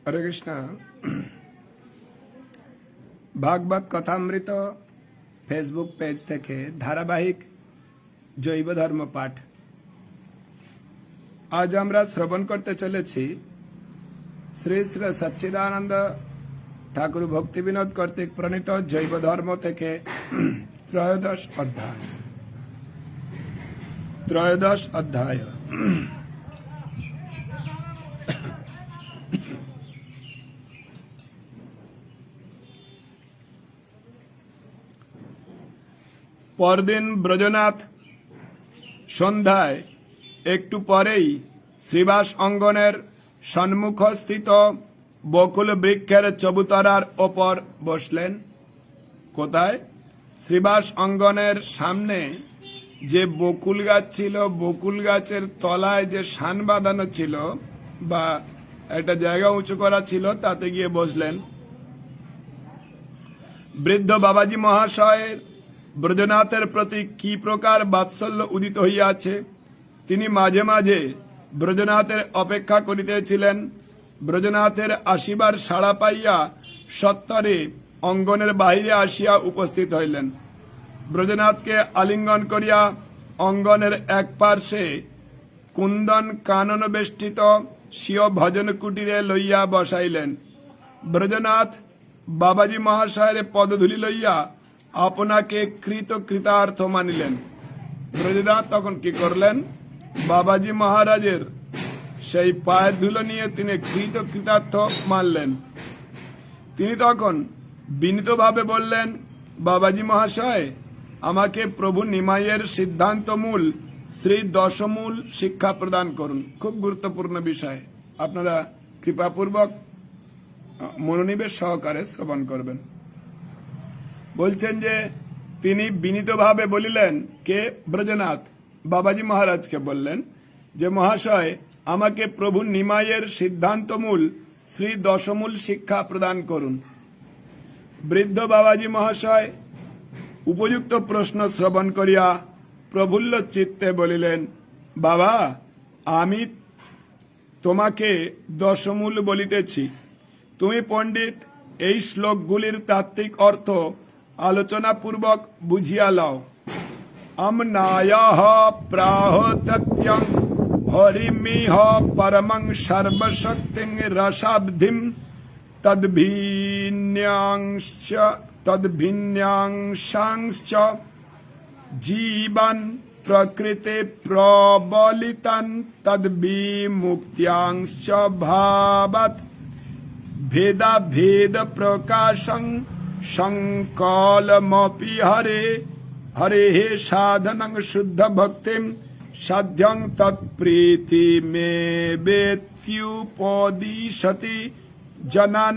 हरे Krishna. Bhagavat कथामृत Facebook page থেকে ধারাবাহিক জৈব ধর্ম পাঠ আজ আমরা শ্রবণ করতে চলেছি শ্রী শ্রী সচ্চিদানন্দ ঠাকুর ভক্তি বিনোদ কর্তৃক প্রণীত জৈব ধর্ম থেকে ত্রয়োদশ অধ্যায়। পরদিন ব্রজনাথ সন্ধ্যায় একটু পরেই শ্রীবাস অঙ্গনের সম্মুখস্থিত বকুল বৃক্ষের চবুতরার ওপর বসলেন। কোথায়? শ্রীবাস অঙ্গনের সামনে যে বকুল গাছ ছিল, বকুল গাছের তলায় যে শান বাঁধানো ছিল বা একটা জায়গা উঁচু করা ছিল, তাতে গিয়ে বসলেন। বৃদ্ধ বাবাজি মহাশয়ের ব্রজনাথের প্রতি কি প্রকার বাৎসল্য উদিত হইয়াছে, তিনি মাঝে মাঝে ব্রজনাথের অপেক্ষা করিতেছিলেন। ব্রজনাথের আসিবার সাড়া পাইয়া সত্বরে অঙ্গনের বাহিরে আসিয়া উপস্থিত হইলেন। ব্রজনাথকে আলিঙ্গন করিয়া অঙ্গনের এক পার্শ্বে কুন্দন কানন বেষ্টিত স্বীয় ভজন কুটিরে লইয়া বসাইলেন। ব্রজনাথ বাবাজি মহাশয়ের পদধূলি লইয়া আপনাকে কৃতার্থ মানিলেন। ব্রজনাথ তখন কি করলেন? বাবাজি মহারাজের সেই পায়ের ধুলো নিয়ে তিনি কৃতার্থ মানলেন। তিনি তখন বিনীতভাবে বললেন, বাবাজি মহাশয়, আমাকে প্রভু নিমাইয়ের সিদ্ধান্তমূল শ্রী দশমূল শিক্ষা প্রদান করুন। খুব গুরুত্বপূর্ণ বিষয়, আপনারা কৃপাপূর্বক মনোনিবেশ সহকারে শ্রবণ করবেন। বলছেন যে তিনি বিনীতভাবে বলিলেন, কে? ব্রজনাথ বাবাজি মহারাজকে বললেন যে মহাশয়, আমাকে প্রভু নিমাইয়ের সিদ্ধান্তমূল শ্রী দশমূল শিক্ষা প্রদান করুন। বৃদ্ধ বাবাজি মহাশয় উপযুক্ত প্রশ্ন শ্রবণ করিয়া প্রফুল্ল চিত্তে বলিলেন, বাবা, আমি তোমাকে দশমূল বলিতেছি। তুমি পণ্ডিত, এই শ্লোকগুলির তাত্ত্বিক অর্থ আলোচনাপূর্বক বুঝিয়া লও। আমনায়ঃ প্রাহত্যং হরিমিহ পরমং সর্বশক্তিং রসাবধিম তদ্ভিন্যাংশাংশ্চ জীবন প্রকৃতে প্রবলিতন তদ্বিমুক্ত্যাংশ্চ ভাবত ভেদ প্রকাশং সংকলমপি হরে সাধনং শুদ্ধ ভক্তিম সাধ্যং তৎপ্রীতিমেবেত্যুপদিশতি জনান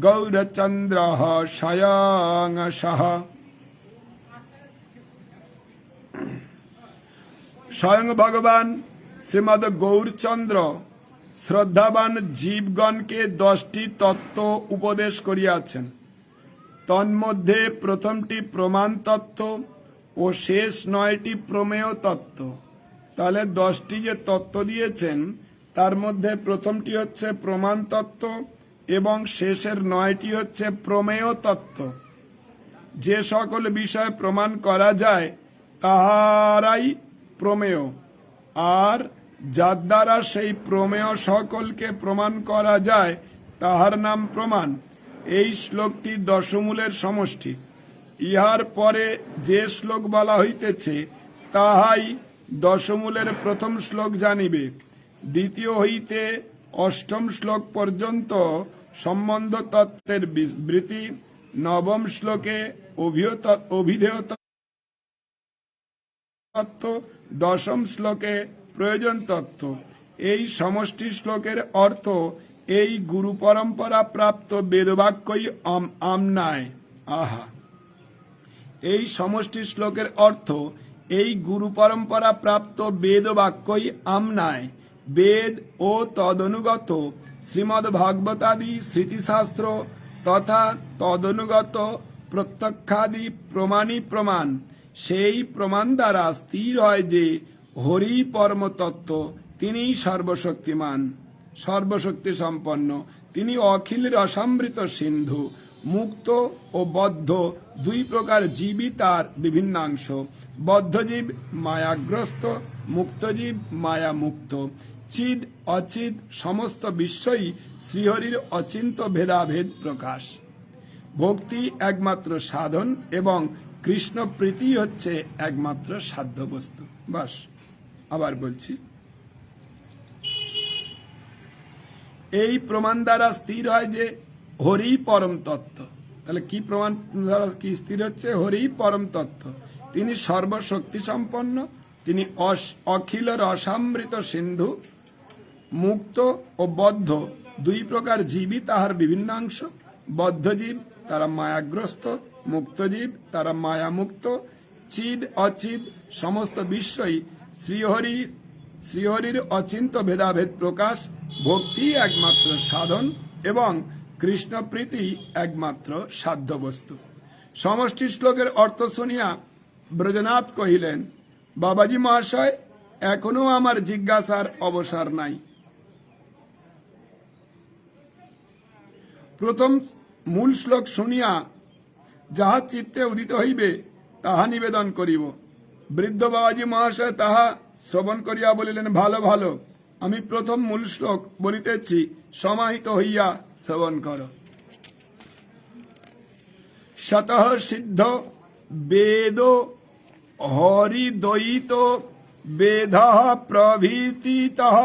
গৌরচন্দ্রঃ স্বয়ংসঃ। স্বয়ং ভগবান শ্রীমদ গৌরচন্দ্র শ্রদ্ধাবান জীবগণকে 10টি তত্ত্ব উপদেশ করিয়াছেন। তন্মধ্যে প্রথমটি প্রমাণ তত্ত্ব ও শেষ 9টি প্রমেয় তত্ত্ব। তাহলে 10টি যে তত্ত্ব দিয়েছেন, তার মধ্যে প্রথমটি হচ্ছে প্রমাণ তত্ত্ব এবং শেষের 9টি হচ্ছে প্রমেয় তত্ত্ব। যে সকল বিষয় প্রমাণ করা যায় তাহারাই প্রমেয়, আর যার দ্বারা সেই প্রমেয় সকলকে প্রমাণ করা যায় তাহার নাম প্রমাণ। এই শ্লোকটি দশমূলের সমষ্টি। ইহার পরে যে শ্লোক বলা হইতেছে তাহাই দশমূলের প্রথম শ্লোক জানিবে। দ্বিতীয় হইতে অষ্টম শ্লোক পর্যন্ত সম্বন্ধ তত্ত্বের বিবৃতি, নবম শ্লোকে অভিধেয় তত্ত্ব, দশম শ্লোকে প্রয়োজন তত্ত্ব। এই সমষ্টি শ্লোকের অর্থ এই গুরু পরম্পরা প্রাপ্ত বেদবাক্যই আমনায়। আহা, এই সমষ্টি শ্লোকের অর্থ এই গুরু পরম্পরা প্রাপ্ত বেদবাক্যই আমনায়। বেদ ও তদনুগত শ্রীমদ ভাগবতাদি স্মৃতিশাস্ত্র তথা তদনুগত প্রত্যক্ষাদি প্রমাণই প্রমাণ। সেই প্রমাণ দ্বারা স্থির হয় যে হরি পরম তত্ত্ব, তিনিই সর্বশক্তিমান, সর্বশক্তি সম্পন্ন, তিনি অখিল রসামৃত সিন্ধু। মুক্ত ও বদ্ধ দুই প্রকার জীবই তার বিভিন্নাংশ। বদ্ধজীব মায়াগ্রস্ত, মুক্তজীব মায়া মুক্ত। চিদ অচিদ সমস্ত বিশ্বই শ্রীহরির অচিন্ত ভেদাভেদ প্রকাশ। ভক্তি একমাত্র সাধন এবং কৃষ্ণ প্রীতি হচ্ছে একমাত্র সাধ্য বস্তু। বাস, আবার বলছি, এই প্রমাণ দ্বারা স্থির হয় যে হরি পরম তত্ত্ব। তাহলে কি প্রমাণ দ্বারা কি স্থির হচ্ছে? হরি পরম তত্ত্ব। তিনি সর্বশক্তি সম্পন্ন, তিনি অখিল রসামৃত সিন্ধু। মুক্ত ও বদ্ধ দুই প্রকার জীবই তাহার বিভিন্নাংশ। বদ্ধজীব তারা মায়াগ্রস্ত, মুক্তজীব তারা মায়ামুক্ত। চিদ অচিদ সমস্ত বিশ্বই শ্রীহরির অচিন্ত ভেদাভেদ প্রকাশ। ভক্তি একমাত্র সাধন এবং কৃষ্ণপ্রীতি একমাত্র সাধ্য বস্তু। সমষ্টি শ্লোকের অর্থ শুনিয়া ব্রজনাথ কহিলেন, বাবাজি মহাশয়, এখনো আমার জিজ্ঞাসার অবসর নাই। প্রথম মূল শ্লোক শুনিয়া যাহা চিত্তে উদিত হইবে তাহা নিবেদন করিব। বৃদ্ধ বাবাজি মহাশয় তাহা শ্রবণ করিয়া বলিলেন, ভালো ভালো, আমি প্রথম মূল শ্লোক বলিতেছি, সমাহিত হইয়া শ্রবণ কর। শতঃ সিদ্ধ বেদ হরিদ্বৈত বেদঃ প্রভৃতিতঃ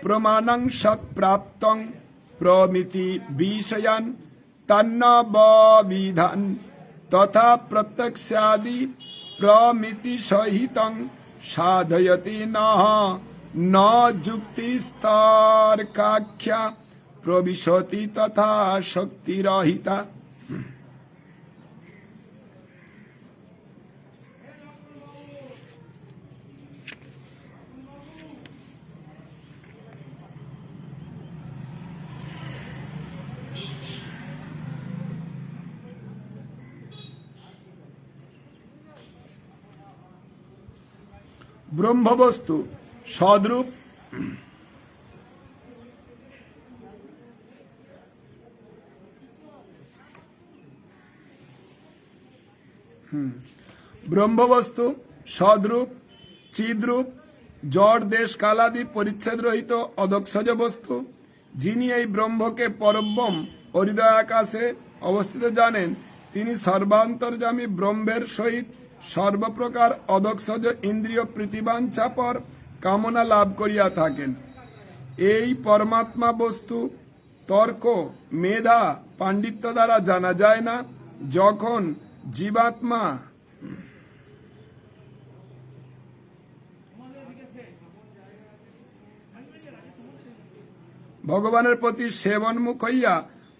প্রমাণং সৎপ্রাপ্তং প্রমিতি বিষয়ান তন্নববিধান তথা প্রত্যক্ষাদি প্রমিতি সহিতং সাধয়তি ন যুক্তিস্তর্কাখ্যা প্রবিশতি তথা শক্তিরহিতা। ব্রহ্মবস্তু সদ্রূপ ব্রহ্মবস্তু সদ্রূপ চিদ্রূপ জড় দেশ কালাদি পরিচ্ছেদ রহিত অদক্ষজ বস্তু। যিনি এই ব্রহ্মকে পরব্রহ্ম হৃদয় আকাশে অবস্থিত জানেন, তিনি সর্বান্তর্যামী ব্রহ্মের সহিত সর্বপ্রকার অদক্ষজ ইন্দ্রিয় প্রীতিবাঞ্ছাপর কামনা লাভ করিয়া থাকেন। এই পরমাত্মা বস্তু তর্ক, মেধা, পাণ্ডিত্য দ্বারা জানা যায় না। যখন জীবাত্মা ভগবানের প্রতি সেবনমুখ হইয়া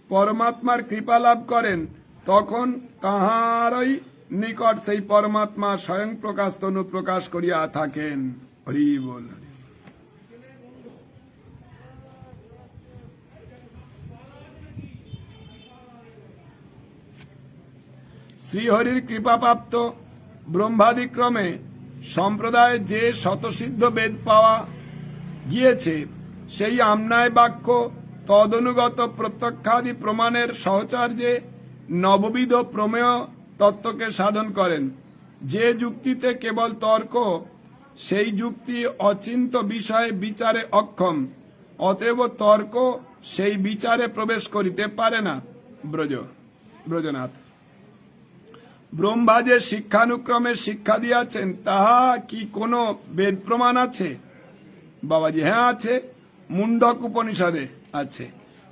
পরমাত্মার কৃপা লাভ করেন, তখন তাহারই নিকট সেই পরমাত্মা স্বয়ং প্রকাশ তনু প্রকাশ করিয়া থাকেন। হরি বল। শ্রীহরির কৃপাপ্রাপ্ত ব্রহ্মাদিক্রমে সম্প্রদায়ে যে শতসিদ্ধ বেদ পাওয়া গিয়েছে, সেই আমনায় বাক্য তদনুগত প্রত্যক্ষাদি প্রমাণের সহচার্যে নববিধ প্রমেয় তত্ত্বকে সাধন করেন। যে যুক্তিতে কেবল তর্ক, সেই যুক্তি অচিন্ত বিষয়ে বিচারে অক্ষম, অতএব তর্ক সেই বিচারে প্রবেশ করিতে পারে না। ব্রজনাথ, ব্রহ্মা যে শিক্ষানুক্রমে শিক্ষা দিয়াছেন, তাহা কি কোনো বেদ প্রমাণ আছে? বাবাজি, হ্যাঁ আছে, মুন্ডক উপনিষদে আছে।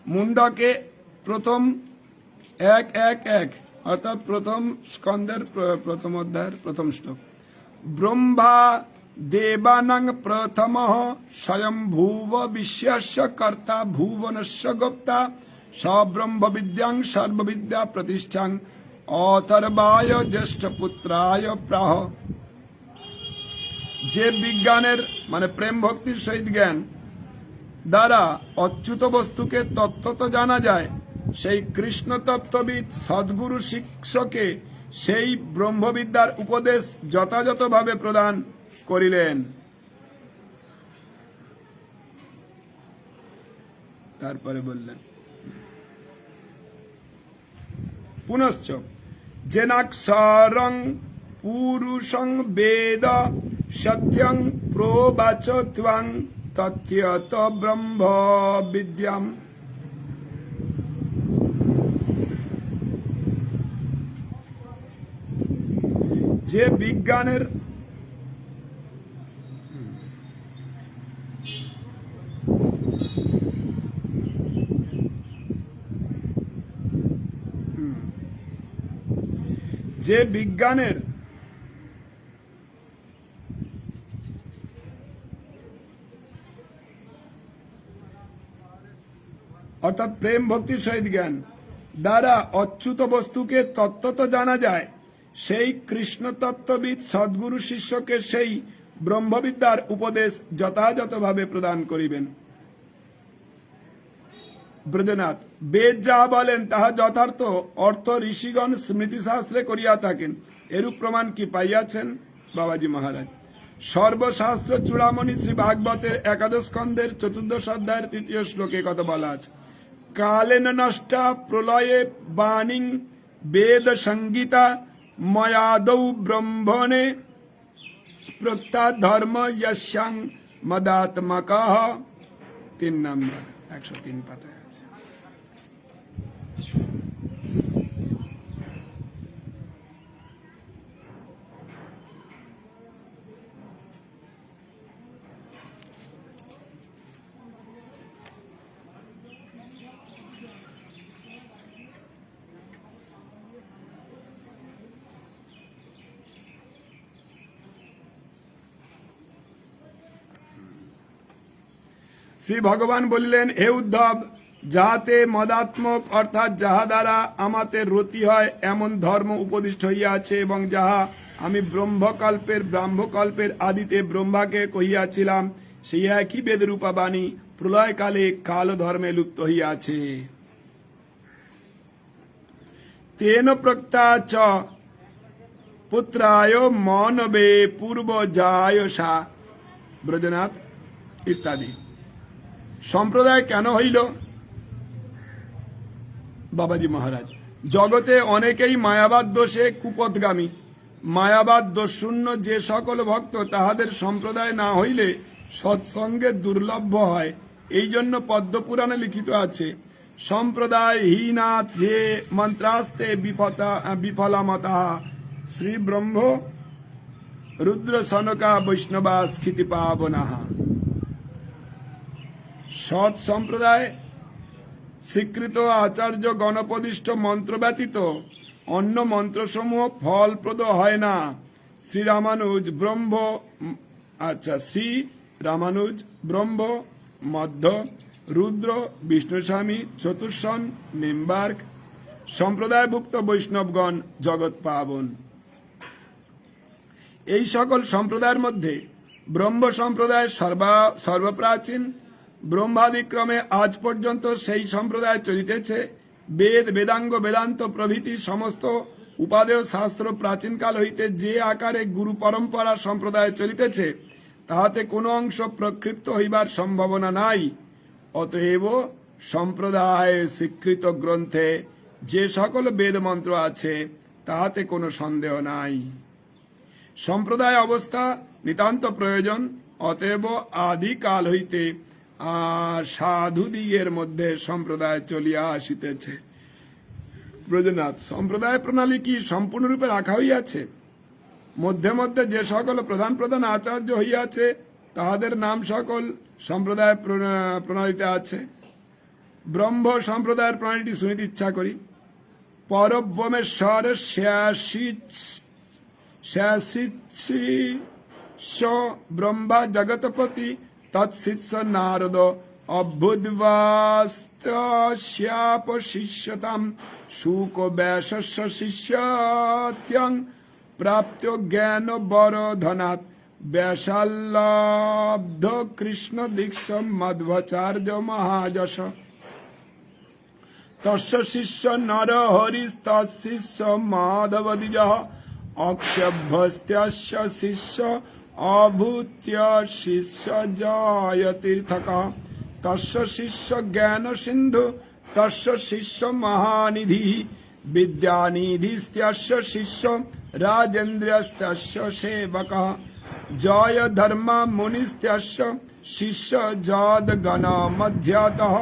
মুন্ডকে প্রথম 1:1 অর্থাৎ প্রথম স্কন্ধের প্রথম অধ্যায়ের প্রথম শ্লোক। ব্রহ্মা দেবানাং প্রথমঃ স্বয়ম্ভুব বিশ্বস্য কর্তা ভুবনস্য গোপ্তা সব্রহ্ম বিদ্যাং সর্ববিদ্যা প্রতিষ্ঠাং অথর্বায় জ্যেষ্ঠ পুত্রায় প্রাহ। যে বিজ্ঞানের মানে প্রেম ভক্তির সহিত জ্ঞান দ্বারা অচ্যুত বস্তুকে তত্ত্বত জানা যায়, সেই কৃষ্ণ তত্ত্ববিদ সদ্গুরু শিষ্যকে সেই ব্রহ্মবিদ্যার উপদেশ যথাযথভাবে প্রদান করিলেন। তারপরে বললেন, পুনশ্চ জেনাক্ষরং পুরুষং বেদ সত্যং প্রবাচ ত্বং তথ্যত ব্রহ্ম বিদ্যাম। যে বিজ্ঞানের অর্থাৎ প্রেম ভক্তির সহিত জ্ঞান দ্বারা অচ্যুত বস্তুকে তত্ত্বত জানা যায়, সেই কৃষ্ণ তত্ত্ববিদ সদ্গুরু শিষ্যকে সেই ব্রহ্মবিদ্যার উপদেশ যথাযথভাবে প্রদান করিবেন। ব্রজনাথ, বেদ যাহা বলেন তাহা যথার্থ অর্থ ঋষিগণ স্মৃতিশাস্ত্রে করিয়া থাকেন, এরূপ প্রমাণ কি পাইয়াছেন? বাবাজি মহারাজ, সর্বশাস্ত্র চূড়ামণি শ্রী ভাগবতের ১১ স্কন্ধের ৪র্দশ অধ্যায়ের ৩য় শ্লোকে কথা বলা আছে, কালেন নষ্টা প্রলয়ে বাণী বেদ সংগীতা ময়াদৌ ব্রহ্মণে প্রত্যা ধর্ম যস্যাং মদাত্মকঃ। ৩ নম্বর ১০৩ পাতায় আছে। শ্রী ভগবান বললেন, হে উদ্ধব, যাহাতে মদাত্মক অর্থাৎ যাহা দ্বারা আমাতে রতি হয় এমন ধর্ম উপদিষ্ট হইয়াছে, এবং যাহা আমি ব্রাহ্মকল্পের আদিতে ব্রহ্মাকে কহিয়াছিলাম, সেই একই বেদরূপা বাণী প্রলয়কালে কাল ধর্মে লুপ্ত হইয়াছে। তেন প্রক্তা চ পুত্রায় মনবে পূর্ব জায়সা। ব্রজনাথ ইত্যাদি। সম্প্রদায় কেন হইল? বাবাজি মহারাজ, জগতে অনেকেই মায়াবাদ দোষে কুপথগামী। মায়াবাদ দোষশূন্য যে সকল ভক্ত, তাহাদের সম্প্রদায় না হইলে সৎসঙ্গে দুর্লভ্য হয়। এই জন্য পদ্মপুরাণে লিখিত আছে, সম্প্রদায় হীনাথ যে মন্ত্রাস্তে বিফলামতা শ্রী ব্রহ্ম রুদ্র সনকা বৈষ্ণবা স্খিতি পাবনাহা। সৎ সম্প্রদায় স্বীকৃত আচার্য গণপদিষ্ঠ মন্ত্র ব্যতীত অন্য মন্ত্রসমূহ ফলপ্রদ হয় না। শ্রী রামানুজ ব্রহ্ম মধ্য রুদ্র বিষ্ণুস্বামী চতুর্শন নিম্বার্ক সম্প্রদায়ভুক্ত বৈষ্ণবগণ জগৎ পাবন। এই সকল সম্প্রদায়ের মধ্যে ব্রহ্ম সম্প্রদায় সর্বপ্রাচীন। ব্রহ্মাদিক্রমে আজ পর্যন্ত সেই সম্প্রদায় চলিতেছে। বেদ বেদাঙ্গ বেদান্ত প্রভৃতি সমস্ত উপাদেয় শাস্ত্র প্রাচীনকাল হইতে যে আকারে গুরু পরম্পরা সম্প্রদায় চলিতেছে, তাহাতে কোনো অংশ প্রক্ষিপ্ত হইবার সম্ভাবনা নাই। অতএব সম্প্রদায় স্বীকৃত গ্রন্থে যে সকল বেদ মন্ত্র আছে, তাহাতে কোনো সন্দেহ নাই। সম্প্রদায় অবস্থা নিতান্ত প্রয়োজন। অতএব আদিকাল হইতে সাধুদিগের মধ্যে সম্প্রদায় চলিয়া আসিতেছে। ব্রজনাথ, সম্প্রদায় প্রণালী কি সম্পূর্ণরূপে রাখা হইয়াছে? মধ্যে মধ্যে যে সকল প্রধান প্রধান আচার্য হইয়াছে, তাহাদের নাম সকল সম্প্রদায় প্রণালীতে আছে। ব্রহ্ম সম্প্রদায়ের প্রণালীটি শুনিতে ইচ্ছা করি। পরব্রহ্মেশ্বর ব্রহ্মা জগৎপতি তৎশিষ্য নারদ অভ্যুদ্বাস্ত্যাপ শিষ্যতাম শুক ব্যাসস্য শিষ্যত্যং প্রাপ্ত জ্ঞান বরধনাৎ ব্যাসাল্লব্ধ কৃষ্ণ দীক্ষ মধ্বাচার্য মহাযশ। তস্য শিষ্য নর হরিস্তৎশিষ্য মাধব দ্বিজঃ অক্ষভ্যস্ত্যস্য শিষ্য অভূত্য শিষ্য জয়তীর্থকঃ। তস্য শিষ্য জ্ঞান সিন্ধু তস্য শিষ্য মহানিধি विद्यानिधिस्त्यस्य शिष्य राजेन्द्रस्तस्य सेवकः जय धर्म मुनिस्त्यस्य शिष्य जादगणमध्यतः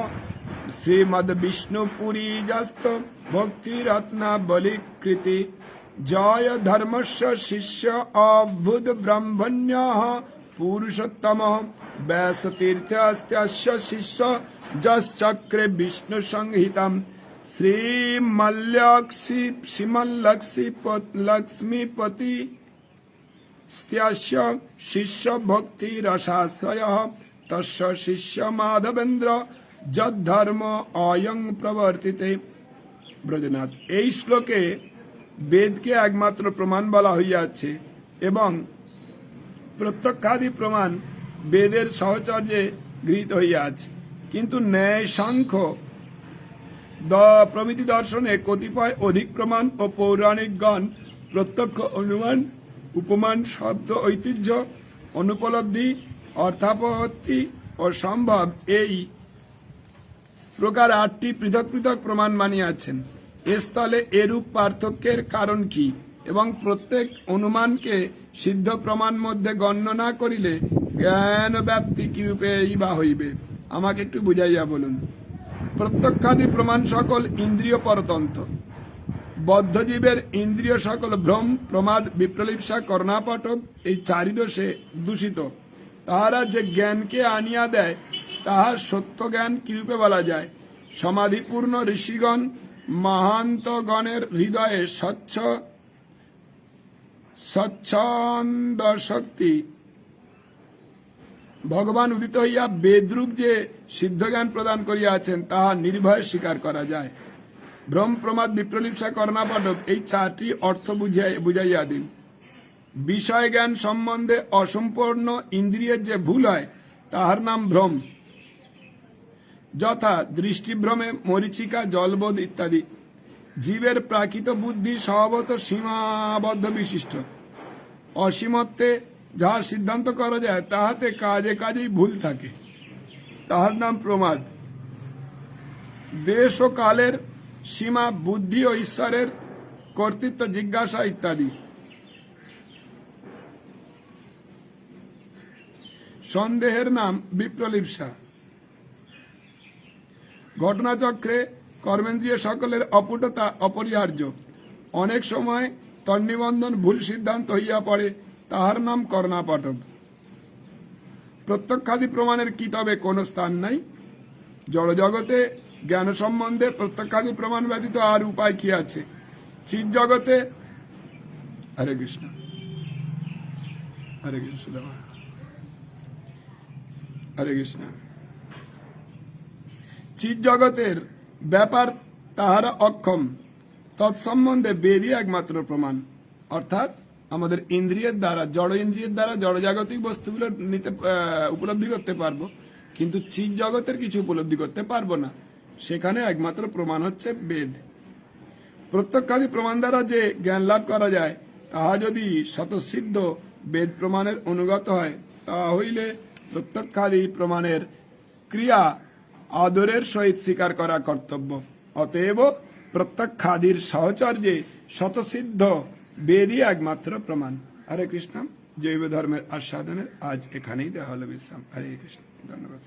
श्रीमद्विष्णुपुरीजस्त भक्तिरत्नावलीकृति जय धर्मस्य शिष्य अभुत ब्रह्मण्यः पुरुषोत्तमः व्यासतीर्थस्य शिष्य जश्चक्रे विष्णु संहितम् श्रीमल्लक्ष्मीपति शिष्य भक्ति रसाश्रयः तस्य शिष्य माधवेन्द्र যদ্ধর্ম অয়ং প্রবর্তিতে। ব্রজনাথ, এই শ্লোকে বেদকে একমাত্র প্রমাণ বলা হইয়াছে এবং প্রত্যক্ষাদি প্রমাণ বেদের সহচর্যে গৃহীত হইয়াছে, কিন্তু ন্যায় সাংখ্য প্রভৃতি দর্শনে কতিপয় অধিক প্রমাণ ও পৌরাণিকগণ প্রত্যক্ষ অনুমান উপমান শব্দ ঐতিহ্য অনুপলব্ধি অর্থাপত্তি ও সম্ভব এই প্রকার 8টি পৃথক পৃথক প্রমাণ মানিয়াছেন। এ স্থলে এরূপ পার্থক্যের কারণ কি এবং প্রত্যেক অনুমানকে সিদ্ধ প্রমাণ মধ্যে গণ্য না করিলে জ্ঞান ব্যাপ্তি কিরূপেই বা হইবে, আমাকে একটু বুঝাইয়া বলুন। প্রত্যক্ষাদি প্রমাণ সকল ইন্দ্রিয় পরতন্ত্র, বদ্ধজীবের ইন্দ্রিয় সকল ভ্রম প্রমাদ বিপ্রলিপ্সা কর্ণাপটক এই চারিদোষে দূষিত। তাহারা যে জ্ঞানকে আনিয়া দেয় তাহার সত্য জ্ঞান কিরূপে বলা যায়? সমাধিপূর্ণ ঋষিগণ মহান্তগণের হৃদয়ে স্বচ্ছন্দ শক্তি ভগবান উদিত হইয়া বেদরূপ যে সিদ্ধ জ্ঞান প্রদান করিয়াছেন তাহা নির্ভয়ে স্বীকার করা যায়। ভ্রম প্রমাদ বিপ্রলিপ্সা কর্ণাপটক এই 4টি অর্থ বুঝাইয়া দিন। বিষয় জ্ঞান সম্বন্ধে অসম্পূর্ণ ইন্দ্রিয়ের যে ভুল হয় তাহার নাম ভ্রম, যথা দৃষ্টিভ্রমে মরীচিকা জলবোধ ইত্যাদি। জীবের প্রাকৃত বুদ্ধি স্বভাবত সীমাবদ্ধ বিশিষ্ট, অসীমত্বে যাহার সিদ্ধান্ত করা যায় তাহাতে কাজে কাজেই ভুল থাকে, তাহার নাম প্রমাদ। দেশ ও কালের সীমা, বুদ্ধি ও ঈশ্বরের কর্তৃত্ব জিজ্ঞাসা ইত্যাদি। সন্দেহের নাম বিপ্রলিপ্সা। ঘটনাচক্রে কর্মেন্দ্রিয় সকলের অপুটতা অপরিহার্য, অনেক সময় তন্নিবন্ধন ভুল সিদ্ধান্ত হইয়া পড়ে, তাহার নাম কর্ণাপটক। প্রত্যক্ষাদি প্রমাণের কি তবে কোনো স্থান নাই? জড়জগতে জ্ঞান সম্বন্ধে প্রত্যক্ষাদি প্রমাণ ব্যতীত আর উপায় কি আছে? চিৎ জগতে হরে কৃষ্ণ হরে কৃষ্ণ হরে কৃষ্ণ চিৎ জগতের ব্যাপার তাহারা অক্ষম, তৎসম্বন্ধে বেদই একমাত্র প্রমাণ। অর্থাৎ আমাদের ইন্দ্রিয়ের দ্বারা, জড় ইন্দ্রিয়ের দ্বারা জড়জাগতিক বস্তুগুলো উপলব্ধি করতে পারবো, কিন্তু চিৎ জগতের কিছু উপলব্ধি করতে পারবো না। সেখানে একমাত্র প্রমাণ হচ্ছে বেদ। প্রত্যক্ষাদি প্রমাণ দ্বারা যে জ্ঞান লাভ করা যায় তাহা যদি স্বতঃসিদ্ধ বেদ প্রমাণের অনুগত হয়, তাহা হইলে প্রত্যক্ষাদি প্রমাণের ক্রিয়া আদরের সহিত স্বীকার করা কর্তব্য। অতএব প্রত্যক্ষাদির সহচর্যে স্বতঃসিদ্ধ বেদই একমাত্র প্রমাণ। হরে কৃষ্ণ। জৈব ধর্মের আস্বাদনের আজ এখানেই দেওয়া হলো বিশ্রাম। হরে কৃষ্ণ। ধন্যবাদ।